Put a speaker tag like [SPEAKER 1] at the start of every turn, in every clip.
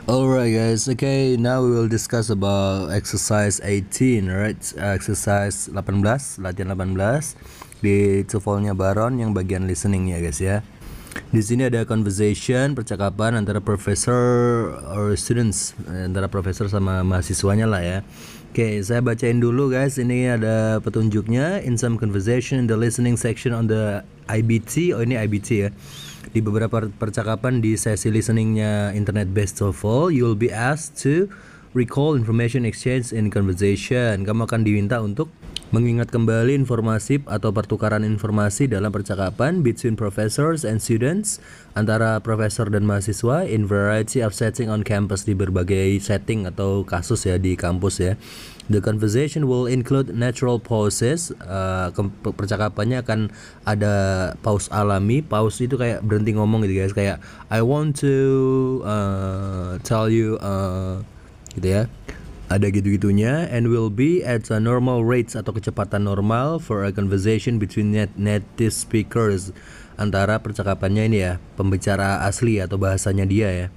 [SPEAKER 1] Alright guys, okay, now we will discuss about exercise 18, right? Exercise 18, latihan 18 di TOEFL-nya Baron yang bagian listening ya guys ya. Di sini ada conversation, percakapan antara professor or students, antara profesor sama mahasiswanya lah ya. Oke, saya bacain dulu guys. Ini ada petunjuknya. In some conversation in the listening section on the IBT. Oh, ini IBT ya. Di beberapa percakapan di sesi listeningnya Internet Based TOEFL, you will be asked to recall information exchange in conversation. Kamu akan diminta untuk mengingat kembali informasi atau pertukaran informasi dalam percakapan between professors and students, antara profesor dan mahasiswa, in variety of setting on campus, di berbagai setting atau kasus ya di kampus ya. The conversation will include natural pauses. Percakapannya akan ada pause alami. Pause itu kayak berhenti ngomong gitu guys. Kayak I want to tell you gitu ya. Ada gitu-gitunya. And will be at a normal rates atau kecepatan normal for a conversation between native speakers. Antara percakapannya ini ya, pembicara asli atau bahasanya dia ya.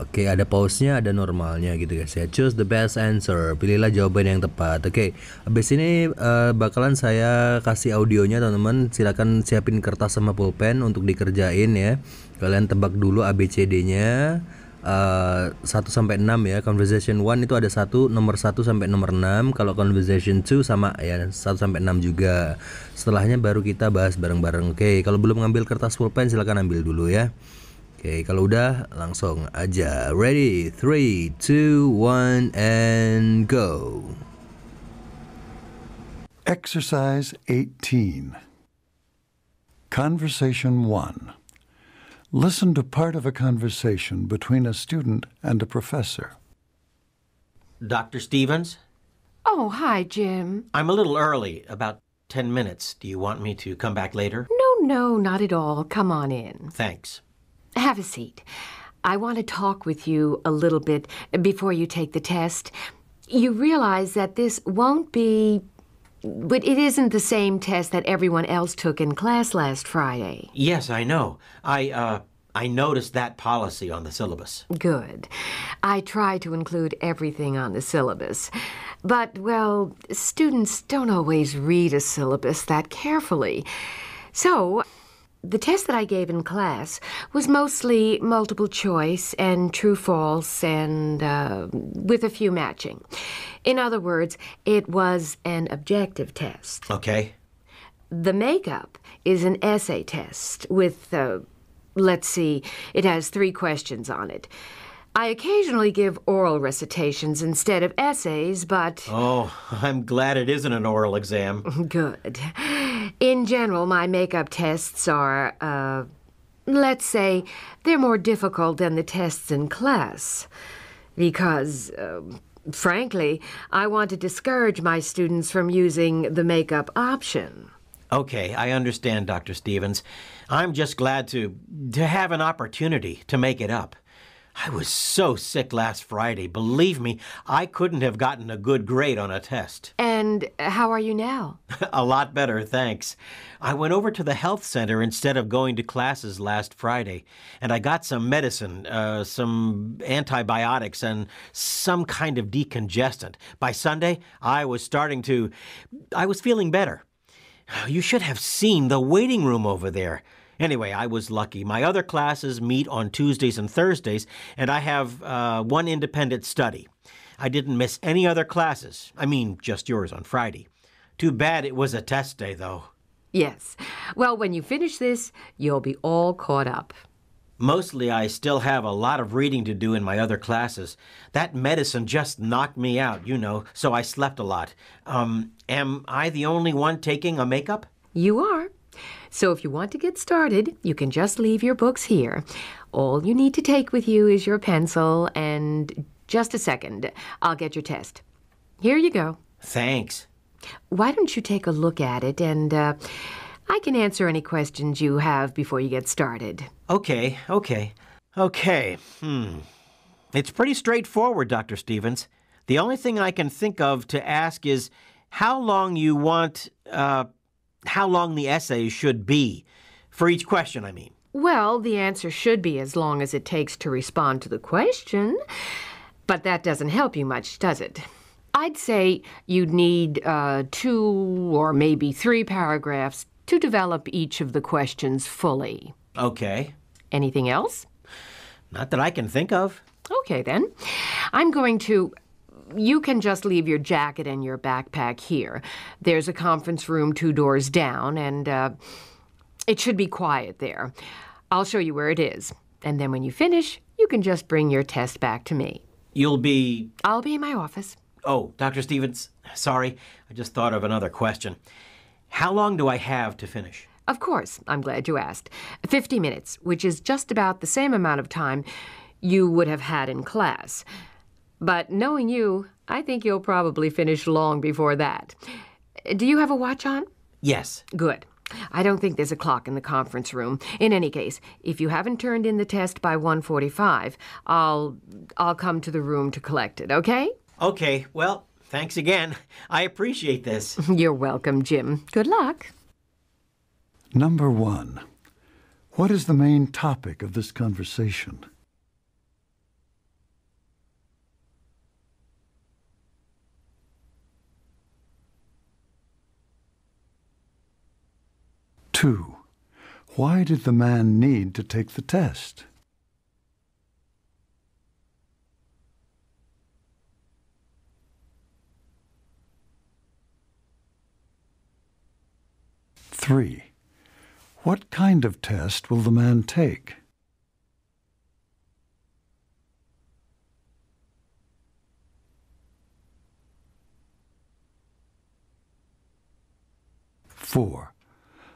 [SPEAKER 1] Oke, ada pause-nya, ada normalnya gitu guys ya. Choose the best answer. Pilihlah jawaban yang tepat. Oke, habis ini bakalan saya kasih audionya teman-teman. Silakan siapin kertas sama pulpen untuk dikerjain ya. Kalian tebak dulu ABCD-nya 1 sampai 6 ya. Conversation 1 itu ada nomor 1 sampai nomor 6. Kalau conversation 2 sama ya, 1 sampai 6 juga. Setelahnya baru kita bahas bareng-bareng. Oke, kalau belum ngambil kertas pulpen silakan ambil dulu ya. Oke, kalau udah langsung aja. Ready? 3, 2, 1, and go.
[SPEAKER 2] Exercise 18. Conversation 1. Listen to part of a conversation between a student and a professor.
[SPEAKER 3] Dr. Stevens?
[SPEAKER 4] Oh, hi, Jim.
[SPEAKER 3] I'm a little early, about 10 minutes. Do you want me to come back later?
[SPEAKER 4] No, not at all. Come on in.
[SPEAKER 3] Thanks.
[SPEAKER 4] Have a seat. I want to talk with you a little bit before you take the test. You realize that this won't be... But it isn't the same test that everyone else took in class last Friday.
[SPEAKER 3] Yes, I know. I noticed that policy on the syllabus.
[SPEAKER 4] Good. I try to include everything on the syllabus. But, well, students don't always read a syllabus that carefully. So, the test that I gave in class was mostly multiple choice and true-false and with a few matching. In other words, it was an objective test.
[SPEAKER 3] Okay.
[SPEAKER 4] The makeup is an essay test with, let's see, it has 3 questions on it. I occasionally give oral recitations instead of essays, but...
[SPEAKER 3] Oh, I'm glad it isn't an oral exam.
[SPEAKER 4] Good. In general, my makeup tests are, let's say, they're more difficult than the tests in class. Because, frankly, I want to discourage my students from using the makeup option.
[SPEAKER 3] Okay, I understand, Dr. Stevens. I'm just glad to have an opportunity to make it up. I was so sick last Friday. Believe me, I couldn't have gotten a good grade on a test.
[SPEAKER 4] And how are you now?
[SPEAKER 3] A lot better, thanks. I went over to the health center instead of going to classes last Friday, and I got some medicine, some antibiotics, and some kind of decongestant. By Sunday, I was feeling better. You should have seen the waiting room over there. Anyway, I was lucky. My other classes meet on Tuesdays and Thursdays, and I have one independent study. I didn't miss any other classes. I mean, just yours on Friday. Too bad it was a test day, though.
[SPEAKER 4] Yes. Well, when you finish this, you'll be all caught up.
[SPEAKER 3] Mostly, I still have a lot of reading to do in my other classes. That medicine just knocked me out, so I slept a lot. Am I the only one taking a makeup?
[SPEAKER 4] You are. So if you want to get started, you can just leave your books here. All you need to take with you is your pencil and... Just a second. I'll get your test. Here you go.
[SPEAKER 3] Thanks.
[SPEAKER 4] Why don't you take a look at it and I can answer any questions you have before you get started.
[SPEAKER 3] Okay. It's pretty straightforward, Dr. Stevens. The only thing I can think of to ask is how long the essay should be. For each question, I mean.
[SPEAKER 4] Well, the answer should be as long as it takes to respond to the question. But that doesn't help you much, does it? I'd say you'd need 2 or maybe 3 paragraphs to develop each of the questions fully.
[SPEAKER 3] Okay.
[SPEAKER 4] Anything else?
[SPEAKER 3] Not that I can think of.
[SPEAKER 4] Okay, then. You can just leave your jacket and your backpack here. There's a conference room 2 doors down, and it should be quiet there. I'll show you where it is. And then when you finish, you can just bring your test back to me.
[SPEAKER 3] You'll be...
[SPEAKER 4] I'll be in my office.
[SPEAKER 3] Oh, Dr. Stevens, sorry. I just thought of another question. How long do I have to finish?
[SPEAKER 4] Of course, I'm glad you asked. 50 minutes, which is just about the same amount of time you would have had in class. But knowing you, I think you'll probably finish long before that. Do you have a watch on?
[SPEAKER 3] Yes.
[SPEAKER 4] Good. I don't think there's a clock in the conference room. In any case, if you haven't turned in the test by 1:45, I'll come to the room to collect it, okay?
[SPEAKER 3] Okay, well, thanks again. I appreciate this.
[SPEAKER 4] You're welcome, Jim. Good luck.
[SPEAKER 2] Number 1. What is the main topic of this conversation? Two, why did the man need to take the test? Three, what kind of test will the man take? Four,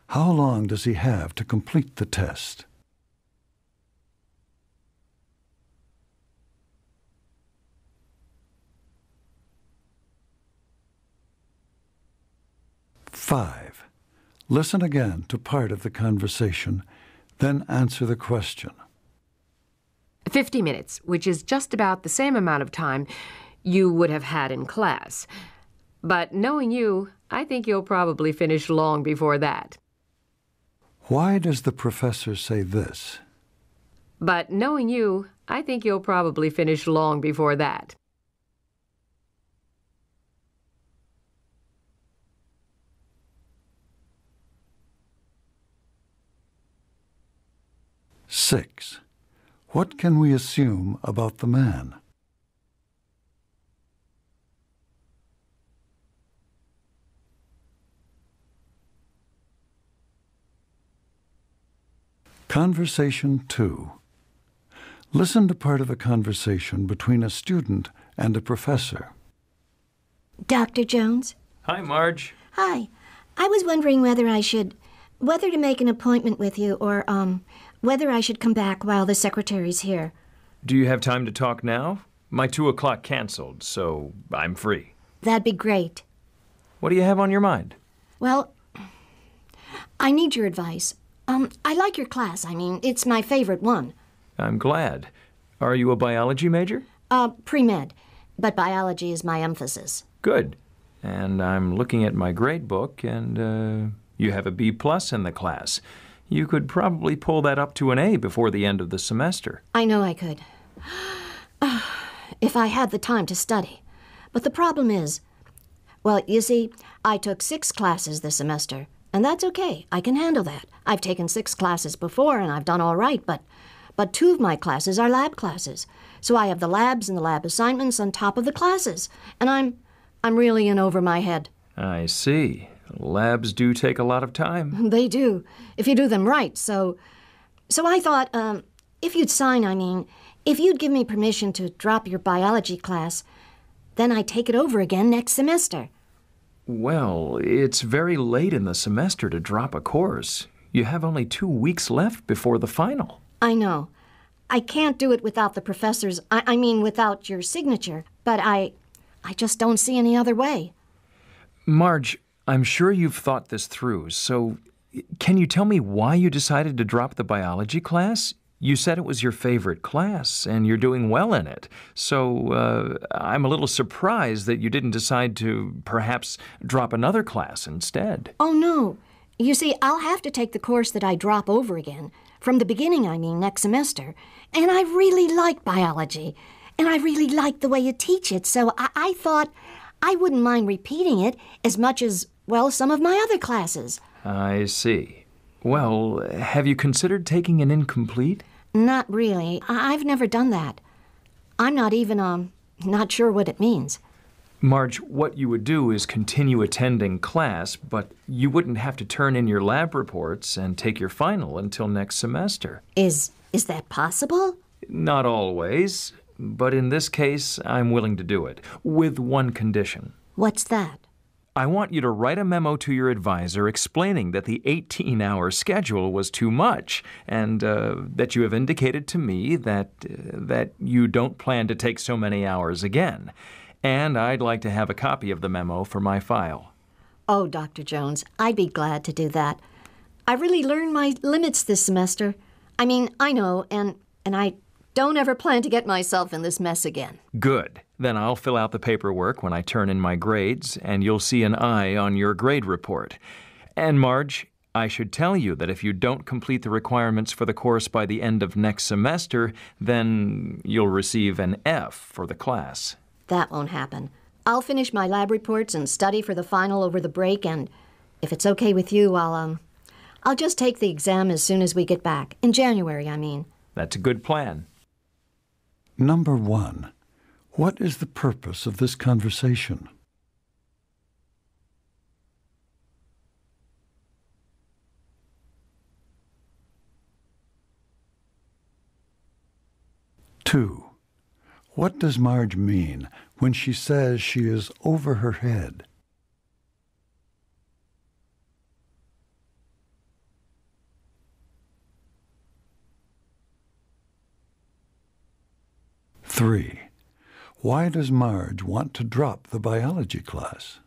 [SPEAKER 2] how long does he have to complete the test? Five, listen again to part of the conversation, then answer the question.
[SPEAKER 4] 50 minutes, which is just about the same amount of time you would have had in class. But knowing you, I think you'll probably finish long before that.
[SPEAKER 2] Why does the professor say this?
[SPEAKER 4] But knowing you, I think you'll probably finish long before that.
[SPEAKER 2] Six, what can we assume about the man? Conversation 2. Listen to part of a conversation between a student and a professor.
[SPEAKER 5] Dr. Jones?
[SPEAKER 6] Hi, Marge.
[SPEAKER 5] Hi. I was wondering whether to make an appointment with you or, whether I should come back while the secretary's here.
[SPEAKER 6] Do you have time to talk now? My 2 o'clock canceled, so I'm free.
[SPEAKER 5] That'd be great.
[SPEAKER 6] What do you have on your mind?
[SPEAKER 5] Well, I need your advice. I like your class. I mean, it's my favorite one.
[SPEAKER 6] I'm glad. Are you a biology major?
[SPEAKER 5] Pre-med, but biology is my emphasis.
[SPEAKER 6] Good. And I'm looking at my grade book, and you have a B+ in the class. You could probably pull that up to an A before the end of the semester.
[SPEAKER 5] I know I could. If I had the time to study. But the problem is, well, you see, I took 6 classes this semester, and that's okay. I can handle that. I've taken 6 classes before, and I've done all right, but 2 of my classes are lab classes. So I have the labs and the lab assignments on top of the classes, and I'm really in over my head.
[SPEAKER 6] I see. Labs do take a lot of time.
[SPEAKER 5] They do, if you do them right. So I thought, if you'd give me permission to drop your biology class, then I'd take it over again next semester.
[SPEAKER 6] Well, it's very late in the semester to drop a course. You have only 2 weeks left before the final.
[SPEAKER 5] I know. I can't do it without the professor's, without your signature, but I just don't see any other way.
[SPEAKER 6] Marge, I'm sure you've thought this through, so can you tell me why you decided to drop the biology class? You said it was your favorite class, and you're doing well in it. So I'm a little surprised that you didn't decide to perhaps drop another class instead.
[SPEAKER 5] Oh, no. You see, I'll have to take the course that I drop over again, From the beginning, I mean, next semester. And I really like biology. And I really like the way you teach it, so I thought I wouldn't mind repeating it as much as, well, some of my other classes.
[SPEAKER 6] I see. Well, have you considered taking an incomplete?
[SPEAKER 5] Not really. I've never done that. I'm not even, not sure what it means.
[SPEAKER 6] Marge, what you would do is continue attending class, but you wouldn't have to turn in your lab reports and take your final until next semester.
[SPEAKER 5] Is that possible?
[SPEAKER 6] Not always, but in this case, I'm willing to do it, with one condition.
[SPEAKER 5] What's that?
[SPEAKER 6] I want you to write a memo to your advisor explaining that the 18-hour schedule was too much and that you have indicated to me that you don't plan to take so many hours again. And I'd like to have a copy of the memo for my file.
[SPEAKER 5] Oh, Dr. Jones, I'd be glad to do that. I really learned my limits this semester. I mean, I know, and I don't ever plan to get myself in this mess again.
[SPEAKER 6] Good. Then I'll fill out the paperwork when I turn in my grades, and you'll see an I on your grade report. And Marge, I should tell you that if you don't complete the requirements for the course by the end of next semester, then you'll receive an F for the class.
[SPEAKER 5] That won't happen. I'll finish my lab reports and study for the final over the break, and if it's okay with you, I'll just take the exam as soon as we get back. In January, I mean.
[SPEAKER 6] That's a good plan.
[SPEAKER 2] Number 1. What is the purpose of this conversation? Two. What does Marge mean when she says she is over her head? Three. Why does Marge want to drop the biology class?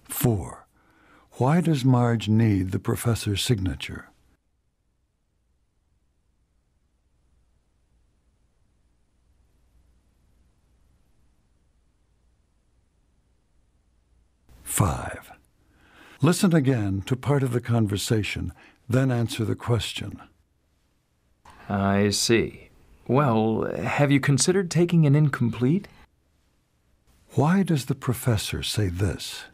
[SPEAKER 2] Four. Why does Marge need the professor's signature? Five. Listen again to part of the conversation, then answer the question.
[SPEAKER 6] I see. Well, have you considered taking an incomplete?
[SPEAKER 2] Why does the professor say this?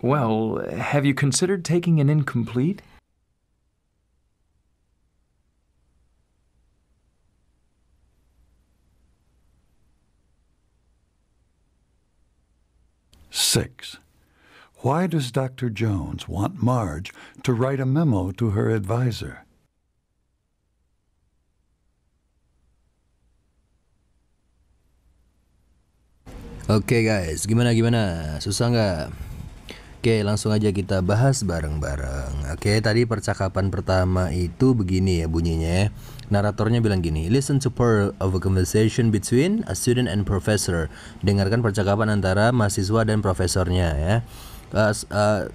[SPEAKER 6] Well, have you considered taking an incomplete?
[SPEAKER 2] Six. Why does Dr. Jones want Marge to write a memo to her advisor?
[SPEAKER 1] Oke guys, gimana? Susah nggak? Oke, langsung aja kita bahas bareng-bareng. Oke, tadi percakapan pertama itu begini ya bunyinya ya. Naratornya bilang gini, listen to part of a conversation between a student and professor. Dengarkan percakapan antara mahasiswa dan profesornya ya.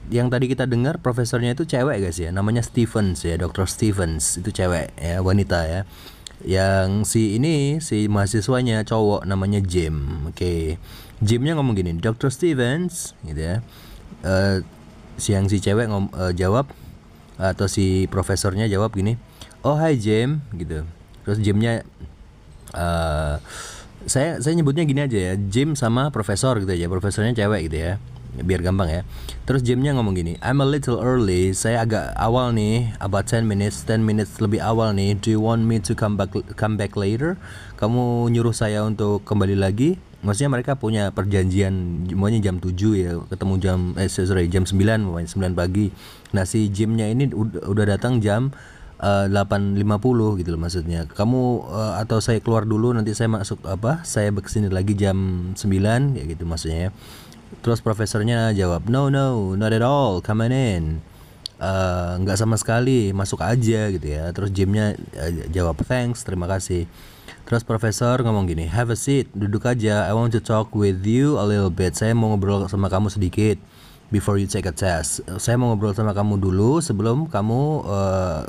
[SPEAKER 1] Yang tadi kita dengar profesornya itu cewek guys ya, namanya Stevens ya, Dr. Stevens itu cewek ya, wanita ya. Yang si mahasiswanya cowok namanya Jim. Oke, Jimnya ngomong gini, Dr. Stevens gitu ya. Si cewek jawab atau si profesornya jawab gini, oh hi Jim gitu. Terus Jimnya saya nyebutnya gini aja ya, Jim sama profesor gitu aja, profesornya cewek gitu ya, biar gampang ya. Terus Jimnya ngomong gini, I'm a little early, saya agak awal nih, about 10 minutes lebih awal nih. Do you want me to come back later? Kamu nyuruh saya untuk kembali lagi? Maksudnya mereka punya perjanjian semuanya jam 7 ya, ketemu jam 9 pokoknya 9 pagi. Nah si Jimnya ini udah datang jam 8.50 gitu loh maksudnya. Kamu atau saya keluar dulu, nanti saya saya kesini lagi jam 9 ya gitu maksudnya ya. Terus profesornya jawab, no, not at all, come on in. Nggak sama sekali, masuk aja gitu ya. Terus Jimnya jawab, thanks, terima kasih. Terus profesor ngomong gini, have a seat, duduk aja, I want to talk with you a little bit. Saya mau ngobrol sama kamu sedikit before you take a test. Saya mau ngobrol sama kamu dulu sebelum kamu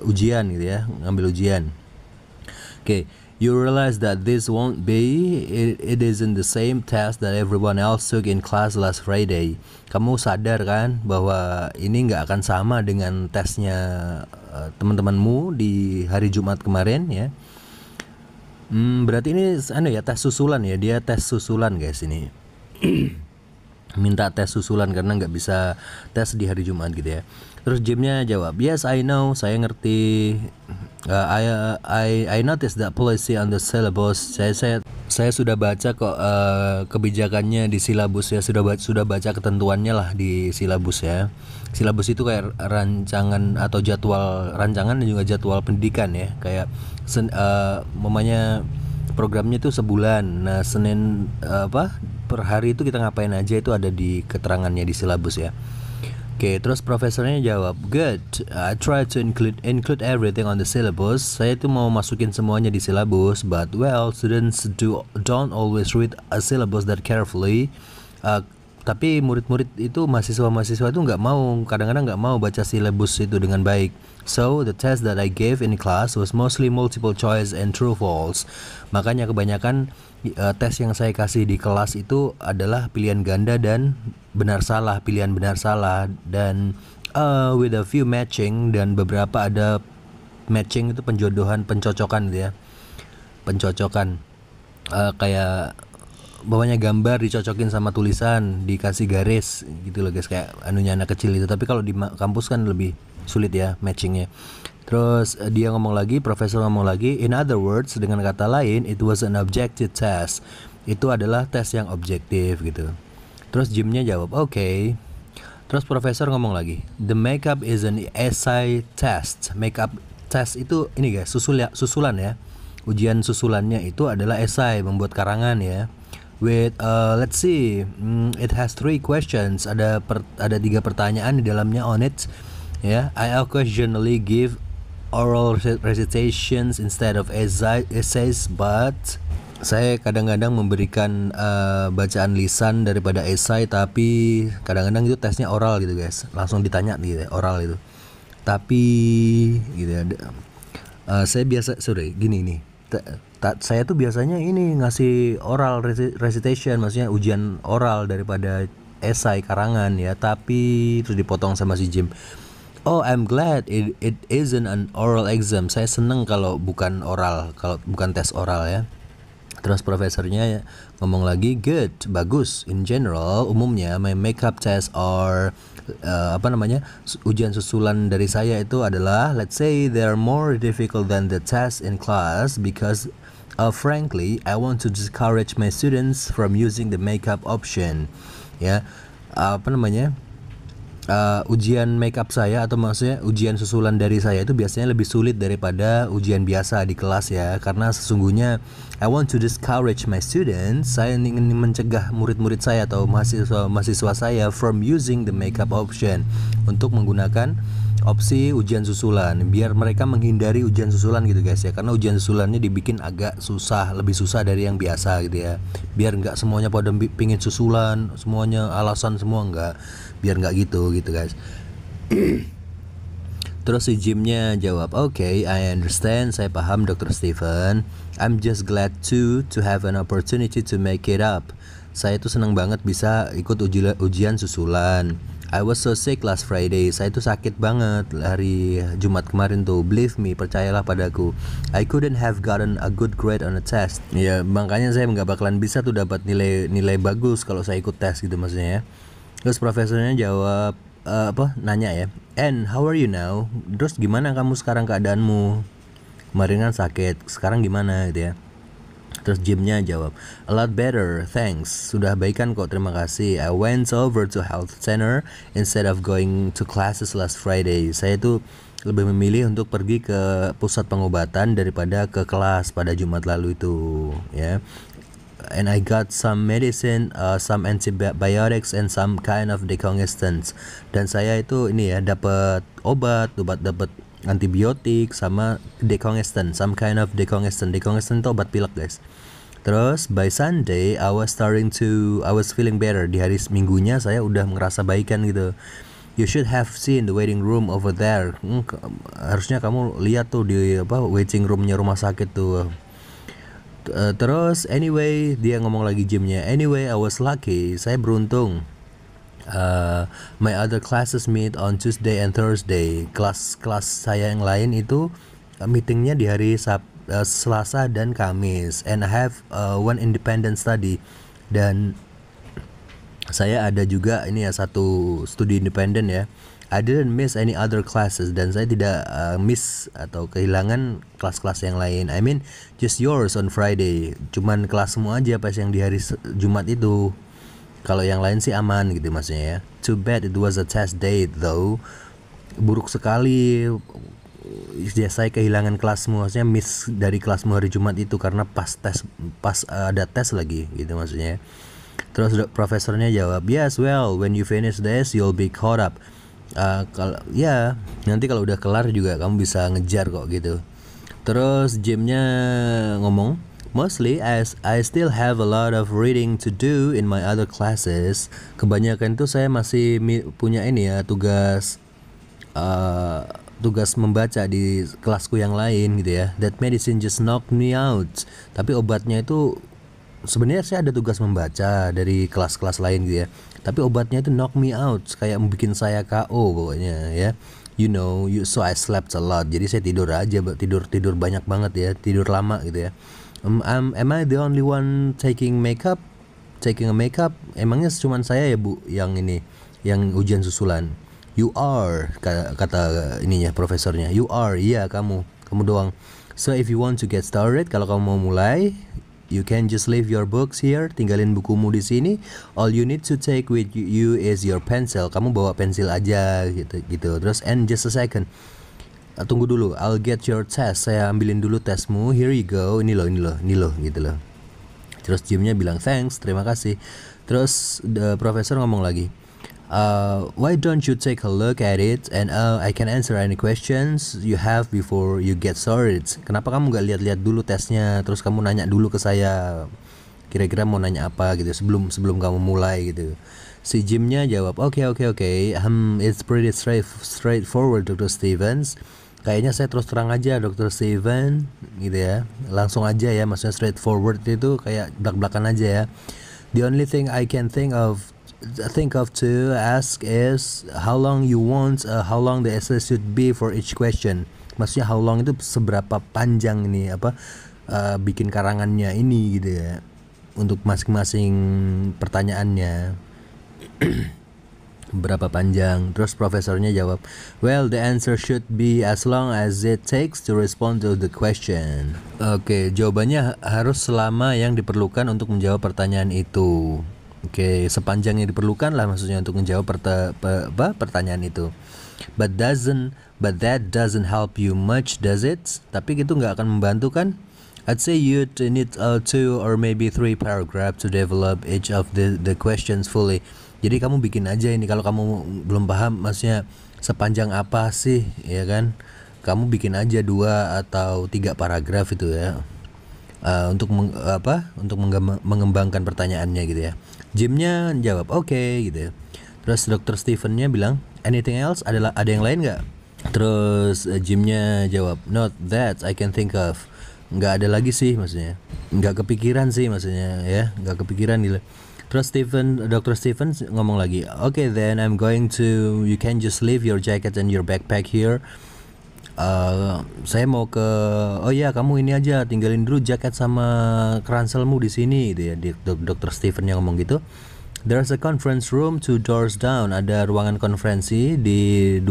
[SPEAKER 1] ujian gitu ya, ngambil ujian. Oke, You realize that this won't be, it isn't the same test that everyone else took in class last Friday. Kamu sadar kan bahwa ini nggak akan sama dengan tesnya teman-temanmu di hari Jumat kemarin ya. Berarti ini tes susulan ya, dia tes susulan guys ini. Minta tes susulan karena nggak bisa tes di hari Jumat gitu ya. Terus Jimnya jawab, yes I know, saya ngerti. I noticed that policy on the syllabus. Saya sudah baca kok kebijakannya di silabus ya, sudah baca ketentuannya lah di silabus ya. Silabus itu kayak rancangan atau jadwal rancangan dan juga jadwal pendidikan ya. Kayak mamanya programnya itu sebulan. Nah, Senin per hari itu kita ngapain aja itu ada di keterangannya di silabus ya. Oke, terus profesornya jawab, good. I try to include everything on the syllabus. Saya itu mau masukin semuanya di silabus, but well, students don't always read a syllabus that carefully. Tapi murid-murid itu mahasiswa itu kadang-kadang nggak mau baca silabus itu dengan baik. So the test that I gave in class was mostly multiple choice and true false. Makanya kebanyakan tes yang saya kasih di kelas itu adalah pilihan ganda dan pilihan benar salah, dan with a few matching, dan beberapa ada matching itu pencocokan gitu ya. Pencocokan kayak bawahnya gambar dicocokin sama tulisan, dikasih garis gitu loh guys, kayak anunya anak kecil itu. Tapi kalau di kampus kan lebih sulit ya matchingnya. Terus profesor ngomong lagi, in other words, dengan kata lain, it was an objective test. Itu adalah tes yang objektif gitu. Terus Jimnya jawab, okay. Terus profesor ngomong lagi, the makeup is an essay test. Makeup test itu ini guys, susulan ya. Ujian susulannya itu adalah esai, membuat karangan ya. With let's see, it has 3 questions. Ada 3 pertanyaan di dalamnya on it. Ya, I occasionally give oral recitations instead of essays, but saya kadang-kadang memberikan bacaan lisan daripada esai, tapi kadang-kadang itu tesnya oral gitu guys, langsung ditanya gitu ya, oral itu. Tapi gitu ya, saya tuh biasanya ini ngasih oral recitation, maksudnya ujian oral daripada esai karangan ya. Tapi terus dipotong sama si Jim. Oh, I'm glad it isn't an oral exam. Saya seneng kalau bukan tes oral ya. Terus profesornya ngomong lagi, good, bagus. In general, umumnya my makeup test or ujian susulan dari saya itu adalah, let's say, they're more difficult than the test in class because frankly, I want to discourage my students from using the makeup option. Ya, ujian makeup saya, atau maksudnya ujian susulan dari saya itu biasanya lebih sulit daripada ujian biasa di kelas ya, karena sesungguhnya I want to discourage my students, saya ingin mencegah murid-murid saya atau mahasiswa saya from using the makeup option, untuk menggunakan opsi ujian susulan, biar mereka menghindari ujian susulan gitu guys ya, karena ujian susulannya dibikin agak susah, lebih susah dari yang biasa gitu ya, biar nggak semuanya pada pingin susulan, semuanya alasan semua, biar nggak gitu guys. Terus si Jimnya jawab, okay, I understand, saya paham Dr. Stephen. I'm just glad to have an opportunity to make it up. Saya tuh senang banget bisa ikut ujian susulan. I was so sick last Friday. Saya tuh sakit banget hari Jumat kemarin tuh. Believe me, percayalah padaku. I couldn't have gotten a good grade on a test. Ya, makanya saya nggak bakalan bisa tuh dapat nilai bagus kalau saya ikut tes gitu maksudnya ya. Terus profesornya jawab, nanya ya, and how are you now? Terus gimana kamu sekarang keadaanmu? Kemarin kan sakit, sekarang gimana gitu ya. Terus Jimnya jawab, a lot better, thanks. Sudah baikan kok, terima kasih. I went over to health center instead of going to classes last Friday. Saya tuh lebih memilih untuk pergi ke pusat pengobatan daripada ke kelas pada Jumat lalu itu ya. And I got some medicine, some antibiotics and some kind of decongestants. Dan saya itu ini ya dapat obat dapat antibiotik sama decongestant, some kind of decongestant. Decongestant itu obat pilek guys. Terus by Sunday I was feeling better. Di hari Minggunya saya udah ngerasa baikan gitu. You should have seen the waiting room over there. Harusnya kamu lihat tuh di waiting roomnya rumah sakit tuh. Terus anyway dia ngomong lagi Jimnya, anyway I was lucky, saya beruntung. My other classes meet on Tuesday and Thursday. Kelas saya yang lain itu meetingnya di hari Selasa dan Kamis. And I have one independent study. Dan saya ada juga ini ya satu studi independen ya. I didn't miss any other classes, dan saya tidak miss atau kehilangan kelas-kelas yang lain. I mean just yours on Friday. Cuman kelasmu aja pas yang di hari Jumat itu. Kalau yang lain sih aman gitu maksudnya ya. Too bad it was a test date though. Buruk sekali ya saya kehilangan kelasmu, maksudnya miss dari kelasmu hari Jumat itu karena pas ada tes lagi gitu maksudnya. Terus profesornya jawab, yes, well, when you finish this you'll be caught up. Kalau ya nanti kalau udah kelar juga kamu bisa ngejar kok gitu. Terus Jimnya ngomong, mostly as I still have a lot of reading to do in my other classes. Kebanyakan tuh saya masih punya ini ya tugas membaca di kelasku yang lain gitu ya. That medicine just knocked me out. Tapi obatnya itu sebenarnya saya ada tugas membaca dari kelas-kelas lain gitu ya. Tapi obatnya itu knock me out, kayak bikin saya KO pokoknya ya. You know, so I slept a lot. Jadi saya tidur aja, tidur banyak banget ya, tidur lama gitu ya. Am I the only one taking a makeup? Emangnya cuma saya ya Bu yang ini, yang ujian susulan? You are, kata ininya profesornya. You are, iya kamu doang. So if you want to get started, kalau kamu mau mulai, you can just leave your books here. Tinggalin bukumu di sini. All you need to take with you is your pencil. Kamu bawa pensil aja gitu. Terus and just a second. Tunggu dulu. I'll get your test. Saya ambilin dulu tesmu. Here you go. Ini loh gitu loh. Terus Jimnya bilang thanks, terima kasih. Terus profesor ngomong lagi. Why don't you take a look at it and I can answer any questions you have before you get started. Kenapa kamu gak lihat-lihat dulu tesnya, terus kamu nanya dulu ke saya kira-kira mau nanya apa gitu sebelum kamu mulai gitu. Si Jimnya jawab, okay. It's pretty straightforward, Dr. Stevens. Kayaknya saya terus terang aja, Dr. Steven gitu ya. Langsung aja ya, maksudnya straightforward itu kayak belak-belakan aja ya. The only thing I can think of to ask is how long the essay should be for each question. Maksudnya how long itu seberapa panjang ini bikin karangannya ini gitu ya, untuk masing-masing pertanyaannya. Berapa panjang. Terus profesornya jawab, well, the answer should be as long as it takes to respond to the question. Oke, jawabannya harus selama yang diperlukan untuk menjawab pertanyaan itu. Oke, sepanjang yang diperlukan lah maksudnya untuk menjawab pertanyaan itu. But that doesn't help you much, does it? Tapi itu nggak akan membantu kan? I'd say you'd need 2 or maybe 3 paragraph to develop each of the questions fully. Jadi kamu bikin aja ini, kalau kamu belum paham maksudnya sepanjang apa sih ya kan? Kamu bikin aja 2 atau 3 paragraf itu ya. Untuk mengembangkan pertanyaannya gitu ya. Jimnya jawab okay gitu ya. Terus Dr. Stevennya bilang, anything else? Ada yang lain nggak? Terus Jimnya jawab, not that I can think of. Nggak ada lagi sih maksudnya. Nggak kepikiran sih maksudnya ya. Nggak kepikiran gitu. Terus Dr. Steven ngomong lagi, okay then you can just leave your jacket and your backpack here. Saya mau kamu ini aja, tinggalin dulu jaket sama ranselmu di sini gitu ya. Dr. Steven yang ngomong gitu. There's a conference room 2 doors down. Ada ruangan konferensi di 2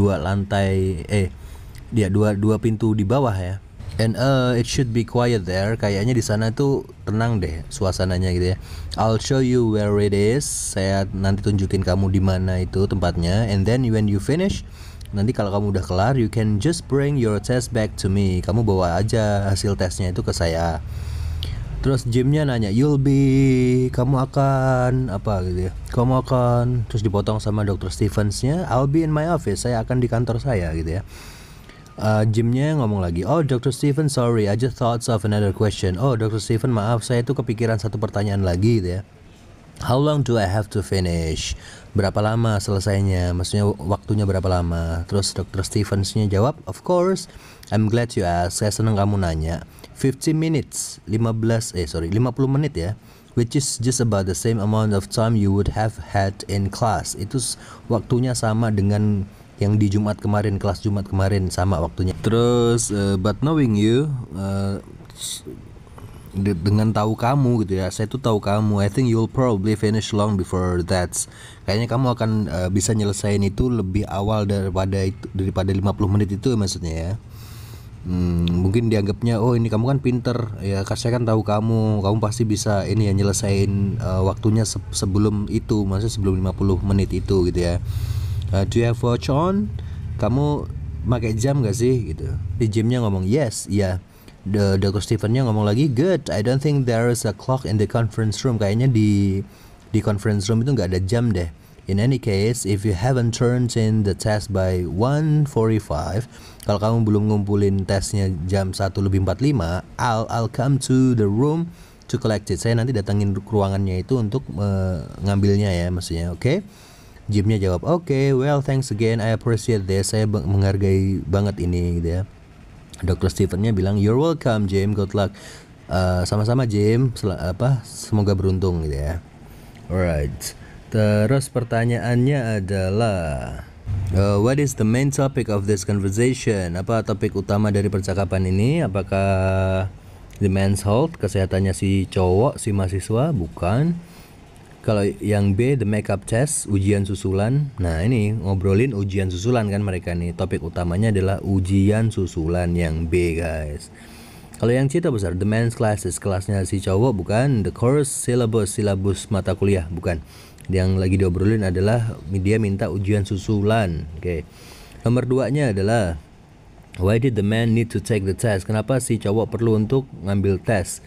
[SPEAKER 1] pintu di bawah ya. And it should be quiet there. Kayaknya di sana tuh tenang deh suasananya gitu ya. I'll show you where it is. Saya nanti tunjukin kamu di mana itu tempatnya. And then when you finish, nanti kalau kamu udah kelar, you can just bring your test back to me. Kamu bawa aja hasil tesnya itu ke saya. Terus Jimnya nanya, kamu akan apa gitu ya? Kamu akan, terus dipotong sama Dr. Stevensnya, I'll be in my office. Saya akan di kantor saya gitu ya. Jimnya ngomong lagi, oh Dr. Steven, sorry, I just thought of another question. Oh Dr. Steven, maaf, saya tuh kepikiran satu pertanyaan lagi gitu ya. How long do I have to finish? Berapa lama selesainya? Maksudnya waktunya berapa lama? Terus Dr. Stevensnya jawab, of course, I'm glad you asked. Saya senang kamu nanya. 50 minutes, 50 menit ya. Which is just about the same amount of time you would have had in class. Itu waktunya sama dengan yang di Jumat kemarin, kelas Jumat kemarin sama waktunya. Terus, but knowing you, dengan tahu kamu gitu ya, saya tuh tahu kamu, I think you'll probably finish long before that. Kayaknya kamu akan bisa nyelesain itu lebih awal daripada 50 menit itu maksudnya ya. Mungkin dianggapnya, oh ini kamu kan pinter ya, saya kan tahu kamu pasti bisa ini ya nyelesain waktunya sebelum itu, maksudnya sebelum 50 menit itu gitu ya. Do you have watch on? Kamu pakai jam gak sih gitu. Di gymnya ngomong yes, iya. Dr. Stephennya ngomong lagi, good, I don't think there is a clock in the conference room. Kayaknya di conference room itu nggak ada jam deh. In any case, if you haven't turned in the test by 1:45, kalau kamu belum ngumpulin tesnya jam 1:45, I'll come to the room to collect it. Saya nanti datangin ruangannya itu untuk ngambilnya ya, maksudnya, oke? Jimnya jawab, okay, well thanks again, I appreciate this. Saya menghargai banget ini gitu ya. Dr. Stephennya bilang, you're welcome Jim, good luck. Sama-sama Jim, semoga beruntung gitu ya. Alright. Terus pertanyaannya adalah, what is the main topic of this conversation? Apa topik utama dari percakapan ini? Apakah the men's health, kesehatannya si cowok, si mahasiswa? Bukan. Kalau yang B, the makeup test, ujian susulan. Nah ini ngobrolin ujian susulan kan mereka nih. Topik utamanya adalah ujian susulan yang B guys. Kalau yang C itu besar, the men's classes, kelasnya si cowok bukan. The course syllabus, silabus mata kuliah bukan. Yang lagi diobrolin adalah dia minta ujian susulan. Oke. Nomor 2-nya adalah, why did the man need to take the test? Kenapa si cowok perlu untuk ngambil tes?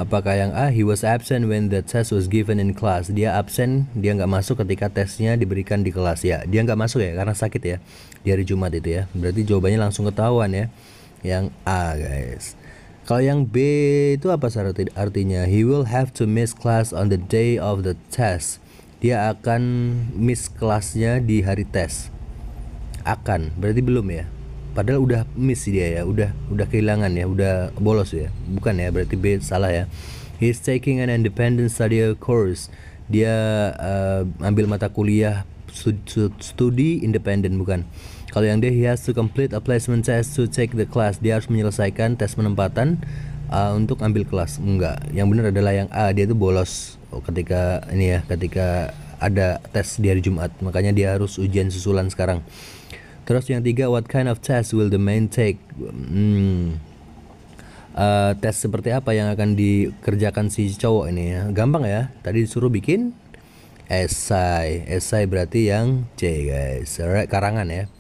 [SPEAKER 1] Apakah yang A, he was absent when the test was given in class. Dia absen, dia nggak masuk ketika tesnya diberikan di kelas ya. Dia nggak masuk ya karena sakit ya di hari Jumat itu ya. Berarti jawabannya langsung ketahuan ya. Yang A guys. Kalau yang B itu apa artinya? He will have to miss class on the day of the test. Dia akan miss kelasnya di hari tes. Akan, berarti belum ya. Padahal udah miss dia ya, udah kehilangan ya, udah bolos ya. Bukan ya, berarti B salah ya. He's taking an independent study course. Dia ambil mata kuliah studi independen bukan. Kalau yang D, he has to complete a placement test to take the class. Dia harus menyelesaikan tes penempatan untuk ambil kelas. Enggak, yang benar adalah yang A, dia itu bolos ketika ada tes di hari Jumat. Makanya dia harus ujian susulan sekarang. Terus yang 3, what kind of test will the man take? Tes seperti apa yang akan dikerjakan si cowok ini ya? Gampang ya, tadi disuruh bikin esai. Esai berarti yang C guys, karangan ya.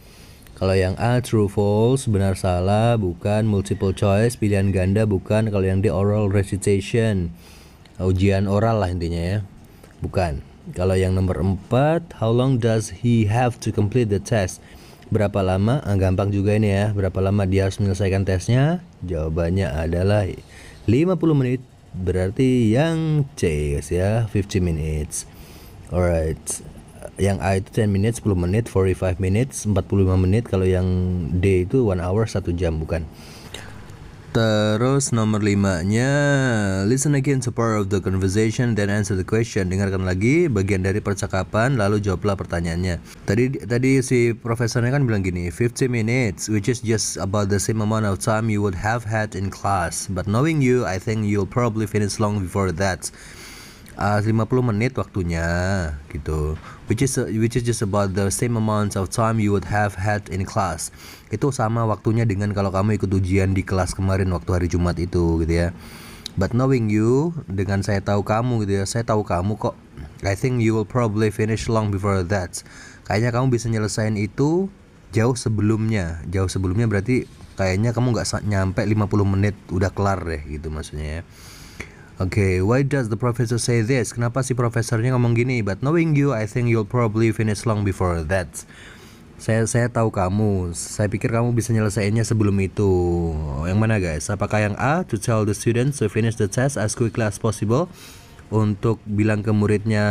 [SPEAKER 1] Kalau yang A, true false, benar salah, bukan. Multiple choice, pilihan ganda, bukan. Kalau yang D, oral recitation, ujian oral lah intinya ya, bukan. Kalau yang nomor 4, how long does he have to complete the test? Berapa lama? Gampang juga ini ya. Berapa lama dia harus menyelesaikan tesnya? Jawabannya adalah 50 menit. Berarti yang C guys ya, 50 minutes. Alright. Yang A itu 10 minutes, 10 menit, 45 minutes, 45 menit. Kalau yang D itu 1 hour, 1 jam bukan. Terus nomor 5-nya, listen again to part of the conversation then answer the question. Dengarkan lagi bagian dari percakapan lalu jawablah pertanyaannya. Tadi si profesornya kan bilang gini, 50 minutes which is just about the same amount of time you would have had in class. But knowing you, I think you'll probably finish long before that. 50 menit waktunya gitu, which is just about the same amount of time you would have had in class. Itu sama waktunya dengan kalau kamu ikut ujian di kelas kemarin waktu hari Jumat itu gitu ya. But knowing you, dengan saya tahu kamu gitu ya, saya tahu kamu kok, I think you will probably finish long before that. Kayaknya kamu bisa nyelesain itu jauh sebelumnya berarti kayaknya kamu nggak nyampe 50 menit udah kelar deh gitu maksudnya ya. Okay, why does the professor say this? Kenapa si profesornya ngomong gini? But knowing you, I think you'll probably finish long before that. Saya tahu kamu. Saya pikir kamu bisa nyelesainnya sebelum itu. Yang mana guys? Apakah yang A, to tell the students to finish the test as quickly as possible? untuk bilang ke muridnya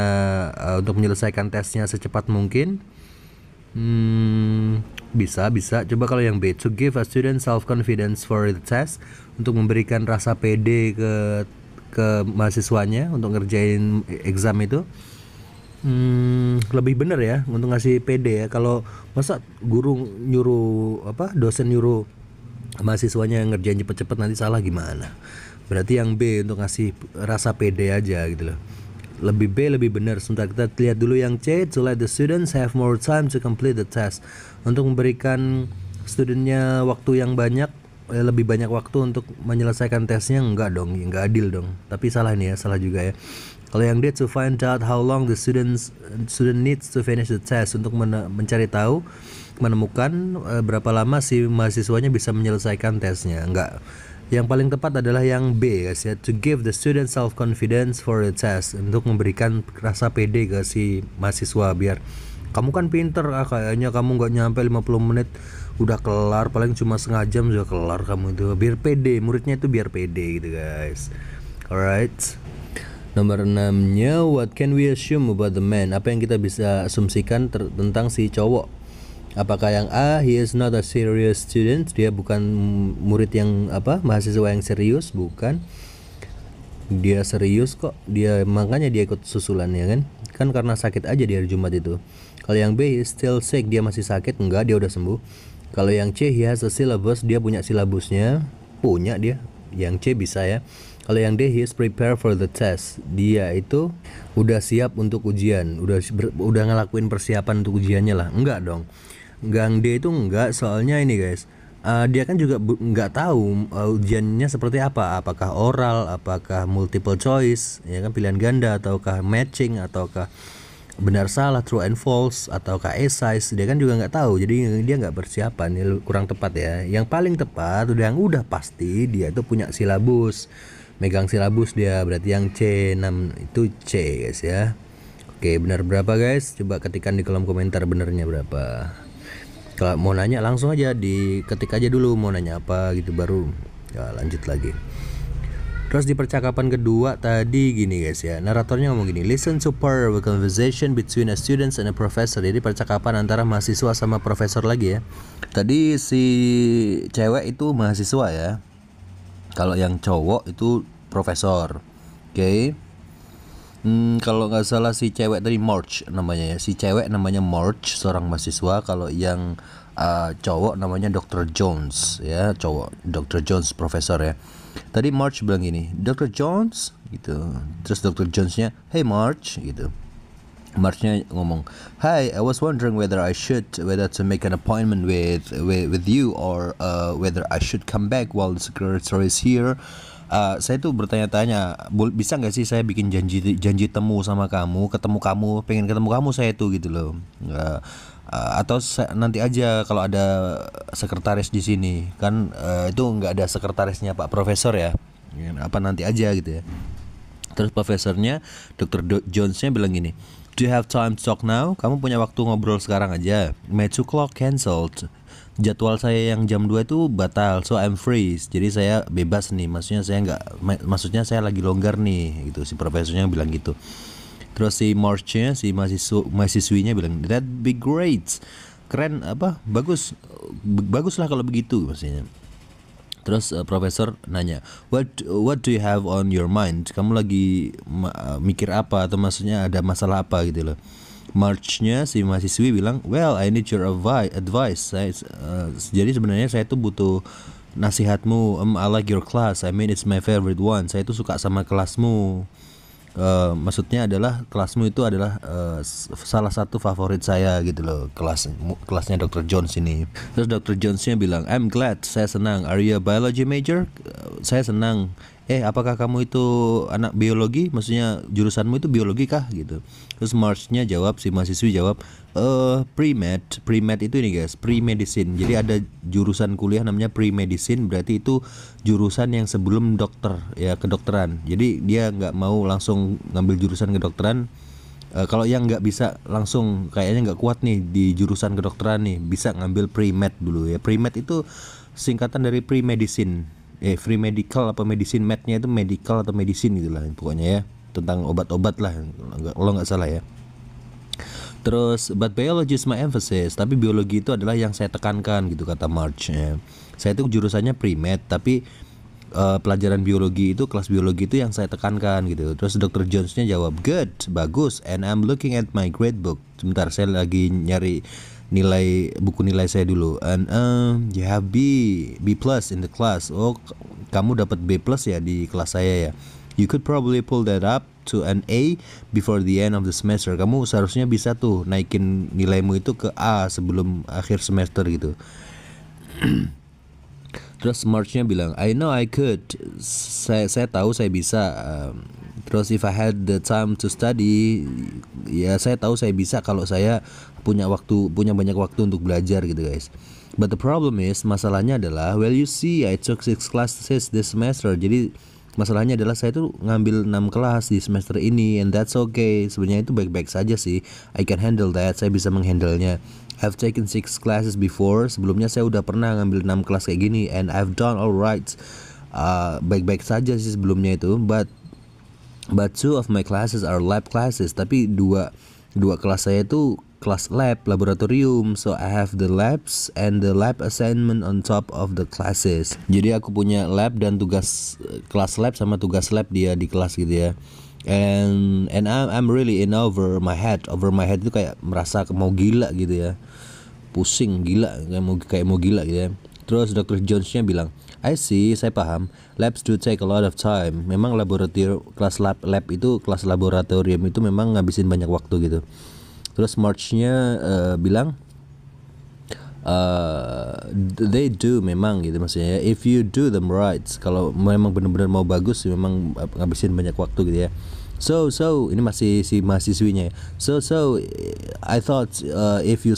[SPEAKER 1] untuk menyelesaikan tesnya secepat mungkin? Bisa. Coba kalau yang B, to give a student self-confidence for the test, untuk memberikan rasa pede ke mahasiswanya untuk ngerjain exam itu. Lebih benar ya untuk ngasih pede ya. Kalau masa guru nyuruh dosen nyuruh mahasiswanya ngerjain cepet-cepet nanti salah gimana? Berarti yang B untuk ngasih rasa pede aja gitu loh. Lebih B lebih benar. Sebentar kita lihat dulu yang C, to let the students have more time to complete the test, untuk memberikan studentnya waktu yang banyak, lebih banyak waktu untuk menyelesaikan tesnya. Enggak dong, enggak adil dong. Tapi salah nih ya, salah juga ya. Kalau yang D, to find out how long the student needs to finish the test, untuk mencari tahu, menemukan berapa lama si mahasiswanya bisa menyelesaikan tesnya. Enggak. Yang paling tepat adalah yang B guys ya, to give the student self confidence for the test, untuk memberikan rasa pede ke si mahasiswa, biar kamu kan pinter, kayaknya kamu nggak nyampe 50 menit udah kelar, paling cuma setengah jam sudah kelar kamu itu. Biar pede, muridnya itu biar pede gitu guys. Alright. Nomor 6-nya, what can we assume about the man? Apa yang kita bisa asumsikan tentang si cowok? Apakah yang A, he is not a serious student, dia bukan murid yang mahasiswa yang serius, bukan. Dia serius kok, makanya dia ikut susulan ya kan karena sakit aja di hari Jumat itu. Kalau yang B, he is still sick, dia masih sakit, enggak, dia udah sembuh. Kalau yang C, he has a syllabus, dia punya silabusnya, punya dia. Yang C bisa ya. Kalau yang D, he is prepared for the test, dia itu udah siap untuk ujian, udah ngelakuin persiapan untuk ujiannya lah. Enggak dong. Gang D itu enggak, soalnya ini guys, dia kan juga nggak tahu ujiannya seperti apa, apakah oral, apakah multiple choice, ya kan, pilihan ganda, ataukah matching, ataukah benar salah, true and false, ataukah essays, dia kan juga nggak tahu, jadi dia nggak persiapan, ya, kurang tepat ya. Yang paling tepat yang udah pasti dia itu punya silabus, megang silabus dia, berarti yang C 6 itu C guys ya. Oke, benar berapa guys? Coba ketikkan di kolom komentar benernya berapa. Kalau mau nanya langsung aja diketik aja dulu mau nanya apa gitu, baru ya lanjut lagi. Terus di percakapan kedua tadi gini guys ya, naratornya ngomong gini, listen to part of a conversation between a student and a professor. Jadi percakapan antara mahasiswa sama profesor lagi ya. Tadi si cewek itu mahasiswa ya, kalau yang cowok itu profesor. Oke. Kalau nggak salah si cewek tadi March namanya ya, si cewek namanya March, seorang mahasiswa. Kalau yang cowok namanya Dr. Jones ya, cowok Dr. Jones profesor ya. Tadi March bilang gini, Dr. Jones gitu, terus Dr. Jonesnya, hey March gitu. Marchnya ngomong, hi, I was wondering whether to make an appointment with you or whether I should come back while the secretary is here. Saya tuh bertanya-tanya, bisa nggak sih saya bikin janji temu sama kamu, pengen ketemu kamu saya tuh gitu loh. Atau nanti aja kalau ada sekretaris di sini kan, itu nggak ada sekretarisnya Pak Profesor ya. Apa nanti aja gitu ya. Terus profesornya Dr. Jonesnya bilang gini, do you have time to talk now? Kamu punya waktu ngobrol sekarang aja. My 2 o'clock cancelled. Jadwal saya yang jam 2 itu batal, so I'm free. Jadi saya bebas nih, maksudnya saya lagi longgar nih gitu. Si profesornya bilang gitu. Terus si Marchnya, si mahasiswinya bilang, that be great. Keren bagus lah kalau begitu maksudnya. Terus profesor nanya, what do you have on your mind? Kamu lagi mikir apa, atau maksudnya ada masalah apa gitu loh. Marchnya si mahasiswi bilang, well, I need your advice. Jadi sebenarnya saya tuh butuh nasihatmu. I like your class. I mean it's my favorite one. Saya tuh suka sama kelasmu. Maksudnya adalah kelasmu itu adalah salah satu favorit saya gitu loh, kelasnya Dr. Jones ini. Terus Dr. Jonesnya bilang, I'm glad, saya senang. Are you a biology major? Saya senang. Apakah kamu itu anak biologi? Maksudnya jurusanmu itu biologi kah gitu. Terus Marchnya jawab, si mahasiswi jawab, pre-med itu ini guys, pre-medicine. Jadi ada jurusan kuliah namanya pre-medicine, berarti itu jurusan yang sebelum dokter ya, kedokteran. Jadi dia nggak mau langsung ngambil jurusan kedokteran. Kalau yang nggak bisa langsung, kayaknya nggak kuat nih di jurusan kedokteran nih, bisa ngambil pre-med dulu ya. Pre-med itu singkatan dari pre-medicine. Free medical apa medicine, mednya itu medical atau medicine gitu lah pokoknya ya. tentang obat-obat lah, kalau nggak salah ya. Terus, but biology is my emphasis. Tapi biologi itu adalah yang saya tekankan gitu, kata Marge. Ya. Saya itu jurusannya pre-med, tapi pelajaran biologi itu, kelas biologi itu yang saya tekankan gitu. Terus Dr. Jones-nya jawab, good, bagus. And I'm looking at my grade book. Sebentar, saya lagi nyari buku nilai saya dulu. And you have B plus in the class. Oh, kamu dapat B plus ya di kelas saya ya. You could probably pull that up to an A before the end of the semester. Kamu seharusnya bisa tuh naikin nilaimu itu ke A sebelum akhir semester gitu. Terus Marge-nya bilang, I know I could. Saya tahu saya bisa. Terus if I had the time to study, ya saya tahu saya bisa kalau saya punya banyak waktu untuk belajar gitu guys. But the problem is, masalahnya adalah, well you see, I took 6 classes this semester. Jadi masalahnya adalah saya tuh ngambil 6 kelas di semester ini, and that's okay. Sebenarnya itu baik-baik saja sih. I can handle that. Saya bisa menghandlenya. I've taken 6 classes before. Sebelumnya saya udah pernah ngambil 6 kelas kayak gini, and I've done alright. Baik-baik saja sih sebelumnya itu. But 2 of my classes are lab classes. Tapi dua kelas saya itu kelas lab, laboratorium. So I have the labs and the lab assignment on top of the classes. Jadi aku punya lab dan tugas kelas lab sama tugas lab dia di kelas gitu ya. And I'm really in over my head. Over my head itu kayak merasa mau gila gitu ya. Pusing, gila, kayak mau gila gitu ya. Terus Dr. Jones-nya bilang, I see, saya paham. Labs do take a lot of time. Memang kelas lab itu, kelas laboratorium itu memang ngabisin banyak waktu gitu. Terus Marge-nya bilang, they do memang gitu maksudnya. If you do them right, kalau memang benar-benar mau bagus, memang ngabisin banyak waktu gitu ya. So ini masih si mahasiswinya. So I thought if you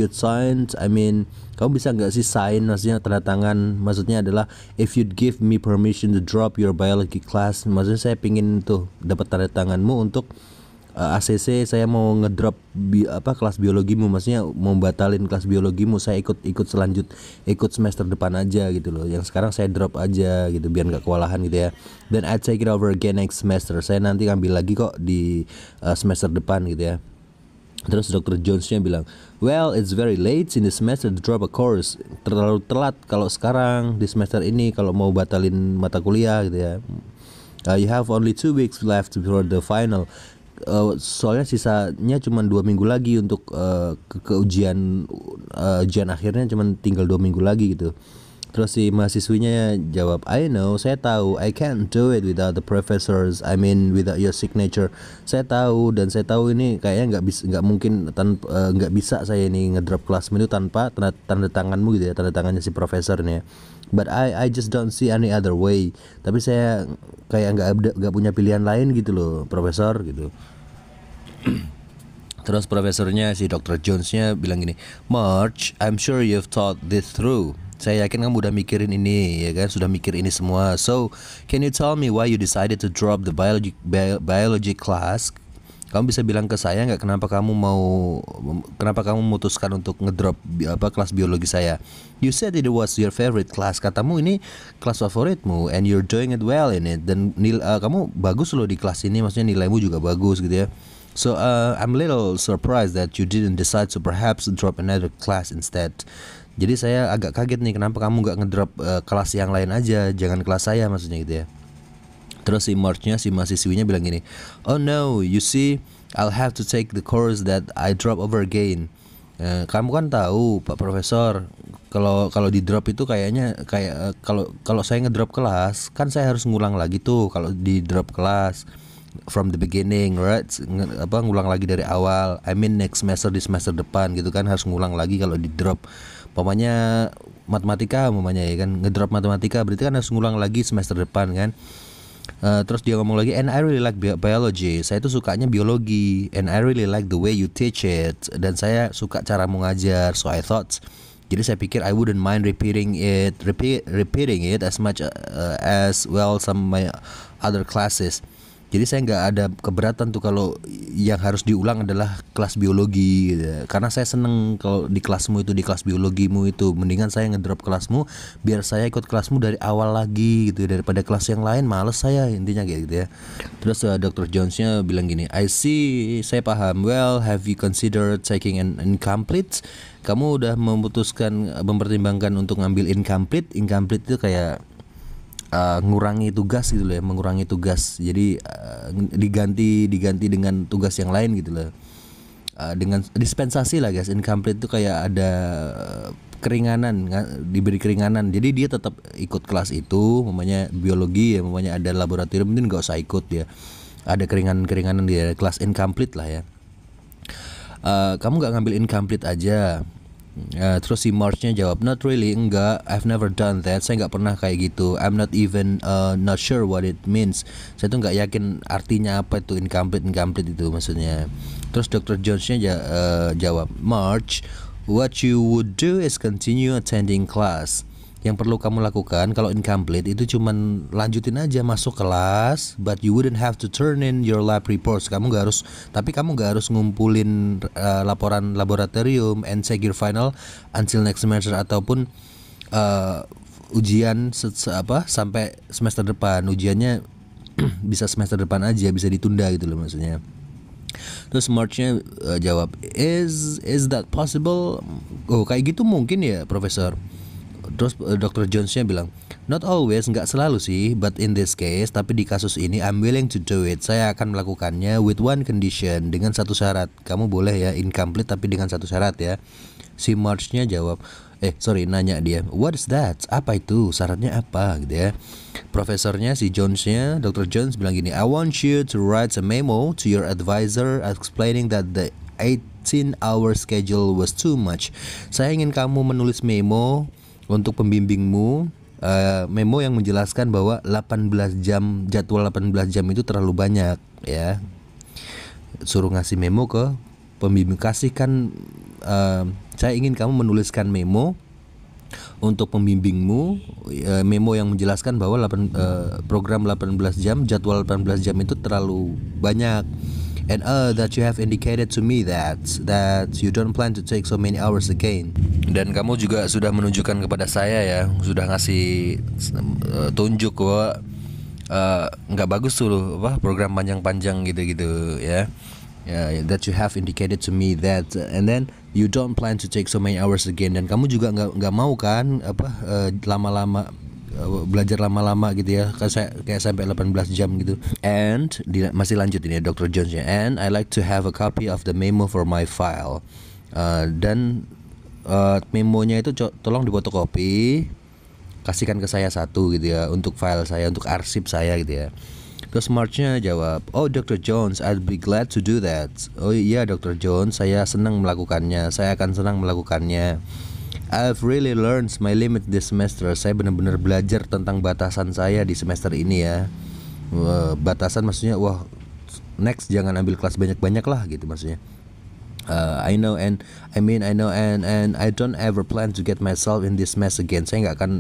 [SPEAKER 1] signed, I mean, kamu bisa nggak sih sign, maksudnya tanda tangan, maksudnya adalah if you'd give me permission to drop your biology class, maksudnya saya pingin tuh dapat tanda tanganmu untuk ACC, saya mau ngedrop kelas biologimu, maksudnya mau batalin kelas biologimu, saya ikut semester depan aja gitu loh. Yang sekarang saya drop aja gitu biar nggak kewalahan gitu ya. Then I take it over again next semester. Saya nanti ambil lagi kok di semester depan gitu ya. Terus Dr. Jones-nya bilang, well it's very late in the semester to drop a course. Terlalu telat kalau sekarang di semester ini kalau mau batalin mata kuliah gitu ya. You have only 2 weeks left before the final. Soalnya sisanya cuma 2 minggu lagi untuk ke ujian akhirnya cuma tinggal 2 minggu lagi gitu. Terus si mahasiswinya jawab, I know, saya tahu, I can't do it without the professors, I mean without your signature. Saya tahu, dan saya tahu ini kayaknya nggak mungkin, nggak bisa saya ini ngedrop kelas itu tanpa tanda tanganmu gitu ya, tanda tangannya si profesor nih. But I just don't see any other way. Tapi saya kayak nggak punya pilihan lain gitu loh, profesor gitu. Terus profesornya si Dr. Jones-nya bilang gini, Marge, I'm sure you've thought this through. Saya yakin kamu udah mikirin ini, ya kan? Sudah mikir ini semua. So, can you tell me why you decided to drop the biology class? Kamu bisa bilang ke saya nggak kenapa kamu memutuskan untuk ngedrop kelas biologi saya? You said it was your favorite class. Katamu ini kelas favoritmu, and you're doing it well in it. Dan kamu bagus loh di kelas ini, maksudnya nilaimu juga bagus gitu ya. So I'm a little surprised that you didn't decide to perhaps drop another class instead. Jadi saya agak kaget nih, kenapa kamu nggak ngedrop kelas yang lain aja, jangan kelas saya maksudnya gitu ya. Terus si Marge-nya, si mahasiswinya bilang gini, oh no, you see, I'll have to take the course that I drop over again. Kamu kan tahu Pak Profesor, kalau di drop itu kayak kalau saya ngedrop kelas, kan saya harus ngulang lagi tuh kalau di drop kelas from the beginning, right? Ngulang lagi dari awal. I mean next semester, di semester depan gitu kan, harus ngulang lagi kalau di drop. Pokoknya matematika ya kan, ngedrop matematika berarti kan harus ngulang lagi semester depan kan. Terus dia ngomong lagi, and I really like biology. Saya tuh sukanya biologi, and I really like the way you teach it. Dan saya suka cara mengajar. So I thought, jadi saya pikir I wouldn't mind repeating it as much as well some my other classes. Jadi saya nggak ada keberatan tuh kalau yang harus diulang adalah kelas biologi gitu. Karena saya seneng kalau di kelasmu itu, di kelas biologimu itu, mendingan saya ngedrop kelasmu biar saya ikut kelasmu dari awal lagi gitu, daripada kelas yang lain males saya, intinya kayak gitu ya. Terus Dr. Jones-nya bilang gini, I see, saya paham. Well, have you considered taking an incomplete? Kamu udah mempertimbangkan untuk ngambil incomplete. Incomplete itu kayak ngurangi tugas gitu loh ya, mengurangi tugas. Jadi diganti dengan tugas yang lain gitu loh. Dengan dispensasi lah guys. Incomplete itu kayak ada keringanan, diberi keringanan. Jadi dia tetap ikut kelas itu, namanya biologi ya, namanya ada laboratorium itu nggak usah ikut ya. Ada keringanan di kelas incomplete lah ya. Kamu nggak ngambil incomplete aja. Terus si March-nya jawab, not really, enggak, I've never done that, saya nggak pernah kayak gitu, I'm not even not sure what it means, saya tuh nggak yakin artinya apa itu incomplete itu maksudnya. Terus Dr. Jones-nya jawab, March, what you would do is continue attending class. Yang perlu kamu lakukan kalau incomplete itu cuman lanjutin aja masuk kelas, but you wouldn't have to turn in your lab reports. Kamu nggak harus ngumpulin laporan laboratorium and take your final until next semester, ataupun ujian sampai semester depan. Ujiannya bisa semester depan aja, bisa ditunda gitu loh maksudnya. Terus March-nya jawab, is that possible? Oh kayak gitu mungkin ya Profesor. Terus Dr. Jones-nya bilang, not always, nggak selalu sih, but in this case, tapi di kasus ini I'm willing to do it. Saya akan melakukannya with one condition, dengan satu syarat. Kamu boleh ya incomplete tapi dengan satu syarat ya. Si March-nya jawab, nanya dia, what is that? Apa itu? Syaratnya apa? Gitu ya. Profesornya si Jones-nya, Dr. Jones bilang gini, I want you to write a memo to your advisor explaining that the 18-hour schedule was too much. Saya ingin kamu menulis memo untuk pembimbingmu, memo yang menjelaskan bahwa 18 jam, jadwal 18 jam itu terlalu banyak ya. Suruh ngasih memo ke pembimbing, kasihkan, saya ingin kamu menuliskan memo untuk pembimbingmu, memo yang menjelaskan bahwa program 18 jam, jadwal 18 jam itu terlalu banyak. And that you have indicated to me that you don't plan to take so many hours again. Dan kamu juga sudah menunjukkan kepada saya ya, sudah ngasih tunjuk bahwa nggak bagus tuh program panjang-panjang gitu-gitu ya. That you have indicated to me that, and then you don't plan to take so many hours again. Dan kamu juga nggak mau kan lama-lama belajar lama-lama gitu ya, kayak sampai 18 jam gitu. And masih lanjut ini Dr. Jones-nya, and I like to have a copy of the memo for my file. Dan memonya itu tolong difotokopi, kasihkan ke saya satu gitu ya, untuk file saya, untuk arsip saya gitu ya. Terus March-nya jawab, oh Dr. Jones, I'd be glad to do that. Oh iya Dr. Jones, saya senang melakukannya, saya akan senang melakukannya. I've really learned my limit this semester. Saya benar-benar belajar tentang batasan saya di semester ini ya. Batasan maksudnya, next jangan ambil kelas banyak-banyak lah gitu maksudnya. I know and I don't ever plan to get myself in this mess again. Saya nggak akan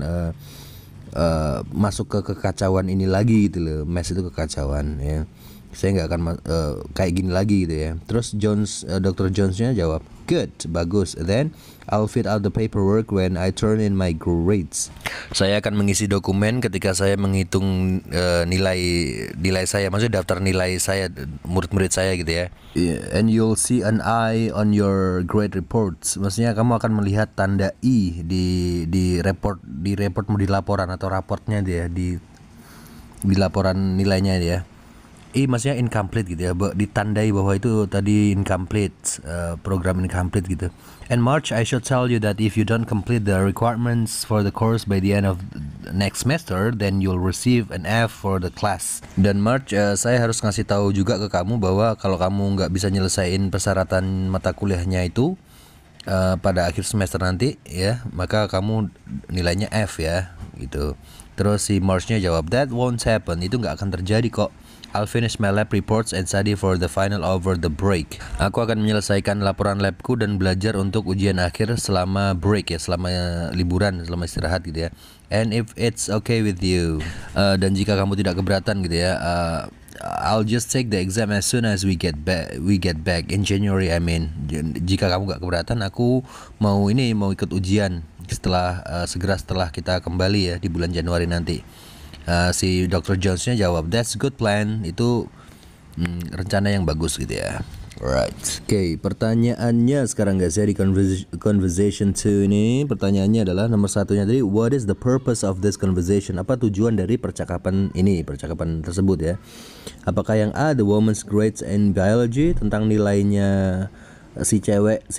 [SPEAKER 1] masuk ke kekacauan ini lagi gitu loh. Mess itu kekacauan ya. Saya nggak akan kayak gini lagi gitu ya. Terus Dr. Jones-nya jawab, good, bagus. Then I'll fill out the paperwork when I turn in my grades. Saya akan mengisi dokumen ketika saya menghitung nilai saya, maksudnya daftar nilai saya, murid-murid saya gitu ya. And you'll see an I on your grade reports. Maksudnya kamu akan melihat tanda I di reportmu, di laporan atau raportnya dia, di laporan nilainya dia. Maksudnya incomplete gitu ya, ditandai bahwa itu tadi incomplete, program incomplete gitu. And March, I should tell you that if you don't complete the requirements for the course by the end of next semester, then you'll receive an F for the class. Dan March, saya harus ngasih tahu juga ke kamu bahwa kalau kamu nggak bisa nyelesain persyaratan mata kuliahnya itu pada akhir semester nanti ya, maka kamu nilainya F ya gitu. Terus si March-nya jawab, that won't happen, itu nggak akan terjadi kok. I'll finish my lab reports and study for the final over the break. Aku akan menyelesaikan laporan labku dan belajar untuk ujian akhir selama break ya, selama liburan, selama istirahat gitu ya. And if it's okay with you, dan jika kamu tidak keberatan gitu ya, I'll just take the exam as soon as we get back in January. I mean, jika kamu gak keberatan, aku mau ikut ujian segera setelah kita kembali ya di bulan Januari nanti. Si Dr. Jones-nya jawab, that's good plan. Itu rencana yang bagus gitu ya. Alright. Oke, pertanyaannya sekarang guys ya di conversation 2 ini. Pertanyaannya adalah nomor satunya tadi, what is the purpose of this conversation? Apa tujuan dari percakapan tersebut ya? Apakah yang A, the woman's grades in biology, tentang nilainya si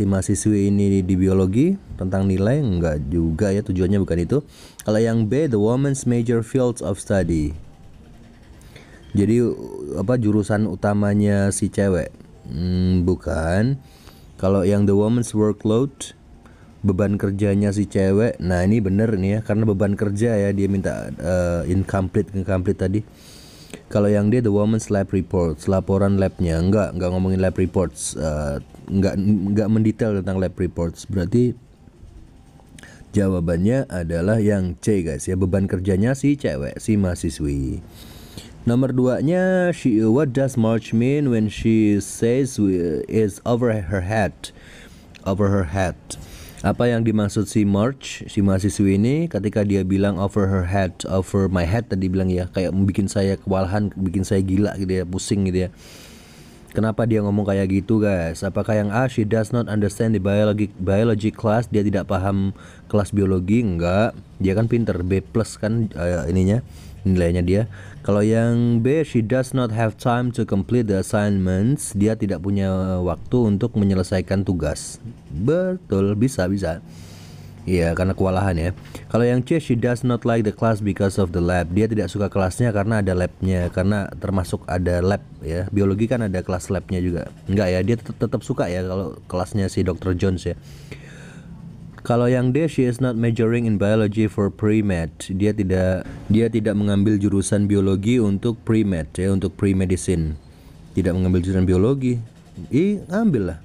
[SPEAKER 1] mahasiswi ini di biologi, tentang nilai? Enggak juga ya, tujuannya bukan itu. Kalau yang B, the woman's major fields of study. Jadi jurusan utamanya si cewek? Bukan. Kalau yang the woman's workload, beban kerjanya si cewek. Nah ini bener nih ya, karena beban kerja ya dia minta incomplete tadi. Kalau yang dia the woman's lab reports, laporan labnya. Enggak ngomongin lab reports, enggak mendetail tentang lab reports. Berarti jawabannya adalah yang C guys ya, beban kerjanya si cewek, si mahasiswi. Nomor 2-nya, what does Marge mean when she says is over her head? Over her head. Apa yang dimaksud si Marge, si mahasiswi ini ketika dia bilang over her head, over my head tadi bilang ya, kayak bikin saya kewalahan, bikin saya gila gitu ya, pusing gitu ya. Kenapa dia ngomong kayak gitu guys? Apakah yang A, she does not understand the biology class, dia tidak paham kelas biologi? Enggak, dia kan pinter, B+ kan nilainya dia. Kalau yang B, she does not have time to complete the assignments, dia tidak punya waktu untuk menyelesaikan tugas. Betul, bisa. Iya, karena kewalahan ya. Kalau yang C, she does not like the class because of the lab, dia tidak suka kelasnya karena ada labnya, karena termasuk ada lab ya. Biologi kan ada kelas labnya juga. Enggak ya, dia tetap suka ya kalau kelasnya si Dr. Jones ya. Kalau yang D, she is not majoring in biology for pre-med. Dia tidak mengambil jurusan biologi untuk pre-med ya, untuk pre-medicine. Tidak mengambil jurusan biologi. Ambil lah.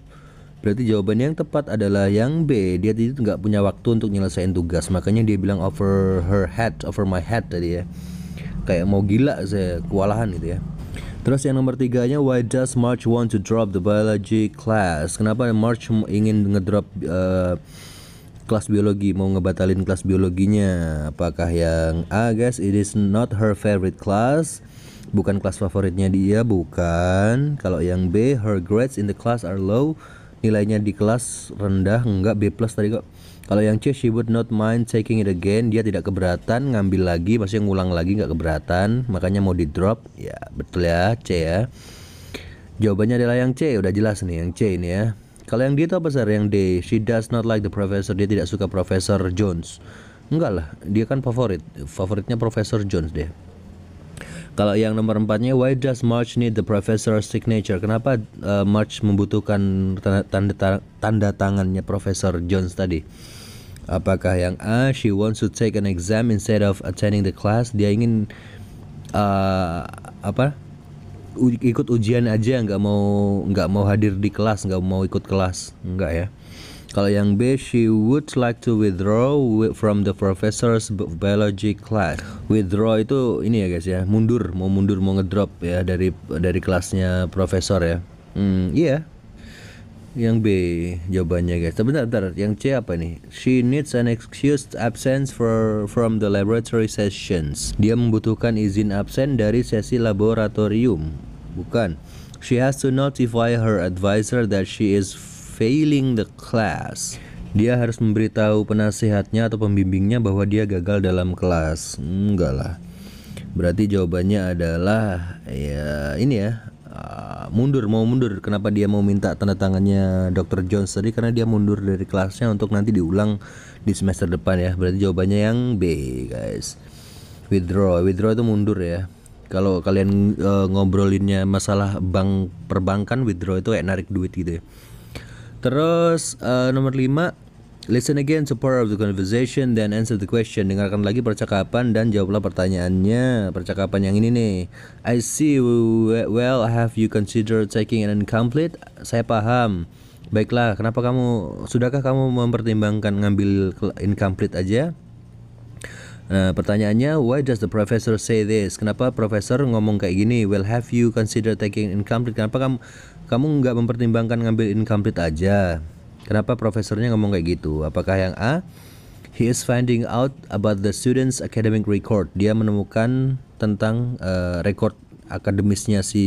[SPEAKER 1] Berarti jawaban yang tepat adalah yang B. Dia tidak punya waktu untuk nyelesain tugas. Makanya dia bilang over her head, over my head tadi ya. Kayak mau gila saya, kewalahan gitu ya. Terus yang nomor 3-nya, why does Marge want to drop the biology class? Kenapa Marge ingin ngedrop kelas biologi, mau ngebatalin kelas biologinya? Apakah yang A guys, it is not her favorite class, bukan kelas favoritnya dia? Bukan. Kalau yang B, her grades in the class are low, nilainya di kelas rendah. Enggak, B+ tadi kok. Kalau yang C, she would not mind taking it again, dia tidak keberatan ngambil lagi, maksudnya ngulang lagi, nggak keberatan, makanya mau di drop. Ya betul ya, C ya. Jawabannya adalah yang C, udah jelas nih yang C ini ya. Kalau yang D itu apa sir? Yang D, she does not like the professor, dia tidak suka Profesor Jones. Enggak lah, dia kan favoritnya Profesor Jones deh. Kalau yang nomor 4-nya, why does Marge need the professor's signature? Kenapa Marge membutuhkan tanda tangannya Profesor Jones tadi? Apakah yang A, she wants to take an exam instead of attending the class, dia ingin ikut ujian aja, nggak mau hadir di kelas, nggak mau ikut kelas, nggak ya. Kalau yang B, she would like to withdraw from the professor's biology class. Withdraw itu ini ya guys ya, mau ngedrop ya dari kelasnya profesor ya. Iya. Yang B jawabannya guys. Bentar, yang C apa nih? She needs an excused absence from the laboratory sessions. Dia membutuhkan izin absen dari sesi laboratorium. Bukan. She has to notify her advisor that she is failing the class. Dia harus memberitahu penasihatnya atau pembimbingnya bahwa dia gagal dalam kelas. Enggak lah. Berarti jawabannya adalah ya ini ya. Mau mundur. Kenapa dia mau minta tanda tangannya Dr. Jones tadi? Karena dia mundur dari kelasnya untuk nanti diulang di semester depan ya. Berarti jawabannya yang B guys. Withdraw itu mundur ya. Kalau kalian ngobrolinnya masalah perbankan, withdraw itu kayak narik duit gitu ya. Terus nomor 5, listen again to part of the conversation, then answer the question. Dengarkan lagi percakapan dan jawablah pertanyaannya. Percakapan yang ini nih. I see. Well, have you considered taking an incomplete? Saya paham. Baiklah, sudahkah kamu mempertimbangkan ngambil incomplete aja? Nah, pertanyaannya, why does the professor say this? Kenapa profesor ngomong kayak gini? Well, have you consider taking incomplete? Kenapa kamu nggak mempertimbangkan ngambil incomplete aja? Kenapa profesornya ngomong kayak gitu? Apakah yang A? He is finding out about the student's academic record. Dia menemukan tentang record akademisnya si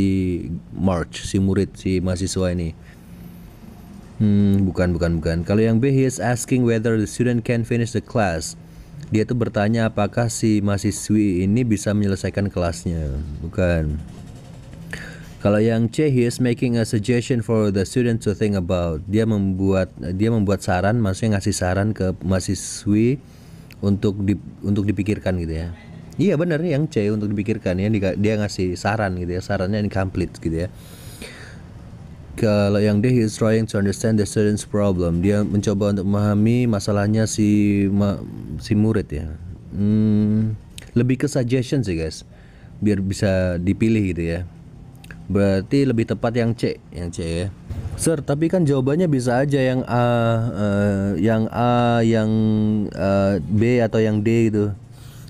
[SPEAKER 1] March, si murid, si mahasiswa ini. Bukan. Kalau yang B, he is asking whether the student can finish the class. Dia tuh bertanya apakah si mahasiswi ini bisa menyelesaikan kelasnya. Bukan. Kalau yang C, he is making a suggestion for the student to think about. Dia membuat saran, maksudnya ngasih saran ke mahasiswi untuk dipikirkan gitu ya. Iya benar, yang C untuk dipikirkan ya, dia ngasih saran gitu ya, sarannya incomplete gitu ya. Kalau yang D, he is trying to understand the student's problem. Dia mencoba untuk memahami masalahnya si murid ya. Lebih ke suggestion sih guys, biar bisa dipilih gitu ya. Berarti lebih tepat yang C ya. Sir, tapi kan jawabannya bisa aja yang A, yang B atau yang D gitu.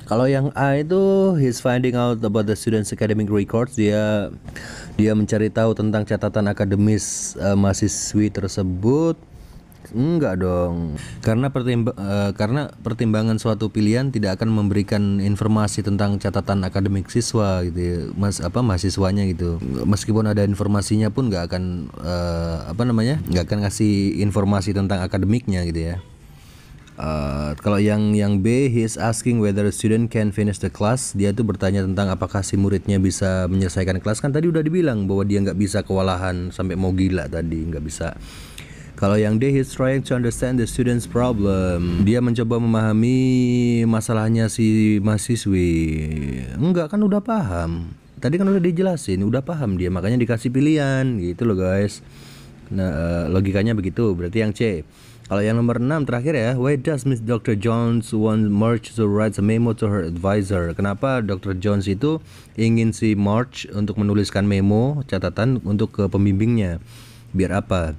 [SPEAKER 1] Kalau yang A itu he's finding out about the student's academic records, dia mencari tahu tentang catatan akademis mahasiswi tersebut. Enggak dong. Karena pertimbangan suatu pilihan tidak akan memberikan informasi tentang catatan akademik siswa gitu ya, mahasiswanya gitu. Meskipun ada informasinya pun nggak akan nggak akan ngasih informasi tentang akademiknya gitu ya. Kalau yang B, he is asking whether a student can finish the class. Dia tuh bertanya tentang apakah si muridnya bisa menyelesaikan kelas. Kan tadi udah dibilang bahwa dia nggak bisa, kewalahan sampai mau gila tadi, nggak bisa. Kalau yang D, he is trying to understand the student's problem. Dia mencoba memahami masalahnya si mahasiswi. Enggak, kan udah paham. Tadi kan udah dijelasin, udah paham dia, makanya dikasih pilihan gitu loh guys. Nah, logikanya begitu. Berarti yang C. Kalau yang nomor 6 terakhir ya, why does Miss Dr. Jones want March to write a memo to her advisor? Kenapa Dr. Jones itu ingin si March untuk menuliskan memo, catatan untuk ke pembimbingnya? Biar apa?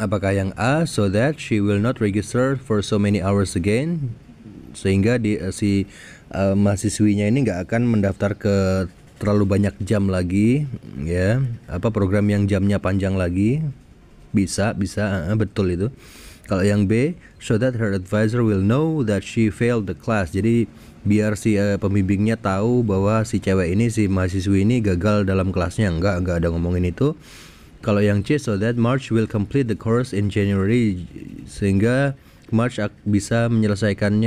[SPEAKER 1] Apakah yang A, so that she will not register for so many hours again, sehingga si mahasiswinya ini nggak akan mendaftar ke terlalu banyak jam lagi ya, program yang jamnya panjang lagi. Bisa betul itu. Kalau yang B, so that her advisor will know that she failed the class. Jadi biar si pembimbingnya tahu bahwa si cewek ini, si mahasiswi ini gagal dalam kelasnya. Enggak ada ngomongin itu. Kalau yang C, so that March will complete the course in January, sehingga March bisa menyelesaikan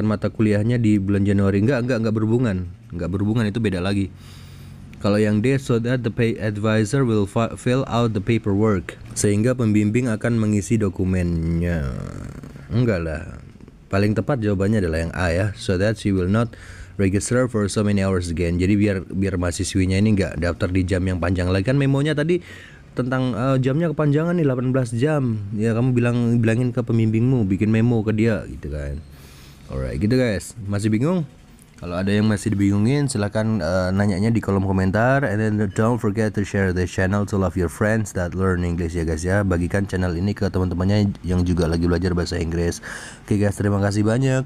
[SPEAKER 1] mata kuliahnya di bulan Januari. Enggak berhubungan. Itu beda lagi. Kalau yang D, so that the advisor will fill out the paperwork, sehingga pembimbing akan mengisi dokumennya. Enggak lah. Paling tepat jawabannya adalah yang A ya, so that she will not register for so many hours again. Jadi biar mahasiswinya ini enggak daftar di jam yang panjang lagi. Kan memonya tadi tentang jamnya kepanjangan nih 18 jam. Ya kamu bilangin ke pembimbingmu, bikin memo ke dia gitu kan. Alright, gitu guys. Masih bingung? Kalau ada yang masih dibingungin, silahkan nanyanya di kolom komentar. And then don't forget to share this channel to all of your friends that learn English ya guys ya. Bagikan channel ini ke teman-temannya yang juga lagi belajar bahasa Inggris. Oke guys, terima kasih banyak.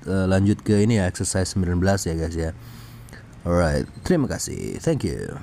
[SPEAKER 1] Lanjut ke ini ya, exercise 19 ya guys ya. Alright, terima kasih. Thank you.